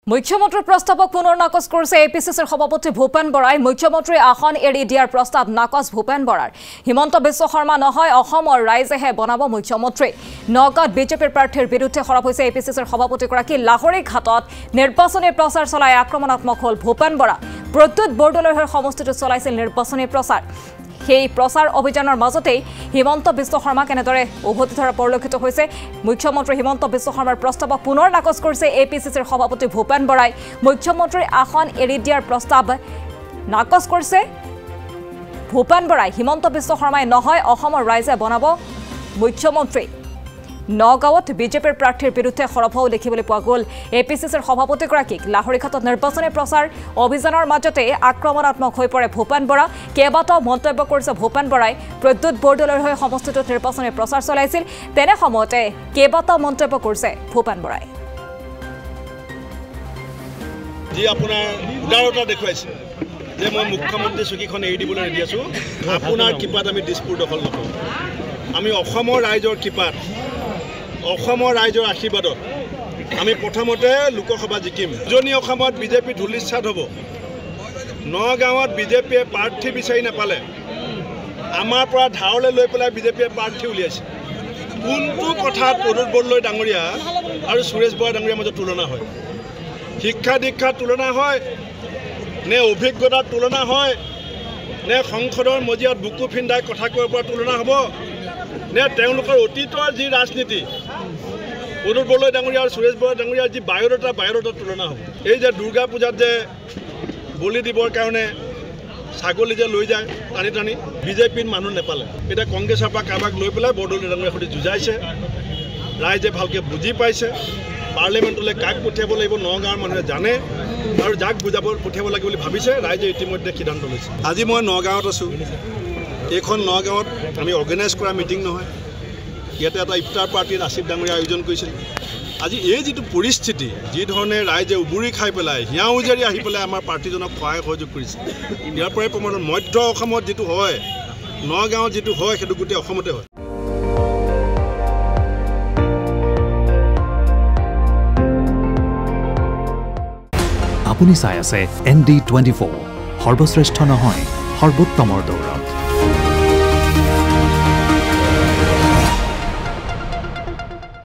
মুখ্যমন্ত্ৰীৰ প্ৰস্তাৱক পুনৰ নাকচ কৰিছে এপিচিচিৰ সভাপতি ভূপেন বৰাই মুখ্যমন্ত্ৰীৰ আসন এৰি দিয়াৰ প্ৰস্তাৱ নাকচ ভূপেন বৰাৰ হিমন্ত বিশ্ব শৰ্মা নহয় অসমৰ ৰাইজেহে বনাব মুখ্যমন্ত্ৰী নগাঁৱত বিজেপিৰ প্ৰাৰ্থীৰ বিৰুদ্ধে খৰব হৈছে এপিচিচিৰ সভাপতিগৰাকী লাহৰী ঘাটত নিৰ্বাচনী প্ৰচাৰ চলাই আক্ৰমণাত্মক হ'ল ভূপেন বৰা প্ৰদ্যুৎ বৰদলৈৰ হৈ সমষ্টিটোত চলাইছিল নিৰ্বাচনী প্ৰচাৰ সেই প্ৰচাৰ অভিযানৰ মাজতেই হিমন্ত বিশ্ব শৰ্মা কেনেদৰে উভতি ধৰা পৰিলক্ষিত হৈছে মুখ্যমন্ত্ৰী হিমন্ত বিশ্ব শৰ্মাৰ প্ৰস্তাৱক পুনৰ নাকচ কৰিছে এপিচিচিৰ সভাপতি ভূপেন বৰাই মুখ্যমন্ত্ৰীৰ আসন এৰি দিয়াৰ প্ৰস্তাৱ নাকচ কৰিছে ভূপেন বৰাই হিমন্ত বিশ্ব শৰ্মাই নহয় অসমৰ ৰাইজে বনাব মুখ্যমন্ত্ৰী নগাঁৱত বিজেপিৰ প্ৰাৰ্থীৰ বিৰুদ্ধে খৰব হোৱা দেখিবলৈ পোৱা গ'ল এপিচিচিৰ সভাপতিগৰাকীক লাহৰীঘাটত নিৰ্বাচনী প্ৰচাৰ অভিযানৰ মাজতে আক্ৰমণাত্মক হৈ পৰে ভূপেন বৰা কেইবাটাও মন্তব্য কৰিছে ভূপেন বৰাই প্ৰদ্যুৎ বৰদলৈৰ হৈ সমষ্টিটোত নিৰ্বাচনী প্ৰচাৰ চলাইছিল তেনে সময়তে কেইবাটাও মন্তব্য কৰিছে ভূপেন বৰাই যি আপোনাৰ উদাৰতা দেখুৱাইছে যে মই মুখ্যমন্ত্ৰী চকীখন এৰি দিবলৈ ৰেডি আছোঁ আপোনাৰ কৃপাত আমি দিছপুৰ দখল নকৰোঁ আমি অসমৰ ৰাইজৰ কৃপাত অসমৰ ৰাইজৰ আশীৰ্বাদত আমি প্ৰথমতে লোকসভা জিকিম উজনি অসমত বিজেপি ধূলিসাৎ হ'ব নগাঁৱত বিজেপিয়ে প্ৰাৰ্থী বিচাৰি নাপালে আমাৰ পৰা ধাৰলৈ লৈ পেলাই বিজেপিয়ে প্ৰাৰ্থী উলিয়াইছে কোনটো কথাত প্ৰদ্যুৎ বৰদলৈ ডাঙৰীয়া আৰু সুৰেশ বৰা ডাঙৰীয়াৰ মাজত তুলনা হয় শিক্ষা দীক্ষাৰ তুলনা হয় নে অভিজ্ঞতাৰ তুলনা হয় নে সংসদৰ মজিয়াত বুকু ফিন্দাই কথা কোৱাৰ পৰা তুলনা হ'ব নে তেওঁলোকৰ অতীতৰ যি ৰাজনীতি প্ৰদ্যুৎ বৰদলৈ ডাঙৰীয়া আৰু সুৰেশ বৰা ডাঙৰীয়াৰ যি বায়'ডাটাৰ তুলনা হ'ব এই যে দুৰ্গা পূজাত যে বলি দিবৰ কাৰণে ছাগলী যে লৈ যায় টানি টানি বিজেপিৰ মানুহ নেপালে এতিয়া কংগ্ৰেছৰ পৰা কাৰোবাক লৈ পেলাই বৰদলৈ ডাঙৰীয়াৰ সৈতে যুঁজাইছে ৰাইজে ভালকৈ বুজি পাইছে পাৰ্লিমেণ্টলৈ কাক পঠিয়াব লাগিব নগাঁৱৰ মানুহে জানে আৰু যাক বুজাব পঠিয়াব লাগে বুলি ভাবিছে ৰাইজে ইতিমধ্যে সিদ্ধান্ত লৈছে আজি মই নগাঁৱত আছোঁ এইখন নগাঁৱত আমি অৰ্গেনাইজ কৰা মিটিং নহয় ইয়াতে এটা ইফতাৰ পাৰ্টিৰ আছিফ ডাঙৰীয়া আয়োজন কৰিছিল আজি এই যিটো পৰিস্থিতি যি ধৰণে ৰাইজে উবুৰি খাই পেলাই হিয়া উজাৰি আহি পেলাই আমাৰ পাৰ্টিজনক সহায় সহযোগ কৰিছে ইয়াৰ পৰাই প্ৰমাণ মধ্য অসমত যিটো হয় নগাঁৱত যিটো হয় সেইটো গোটেই অসমতে হয় আপুনি চাই আছে ND24 সৰ্বশ্ৰেষ্ঠ নহয় সৰ্বোত্তমৰ দৌৰ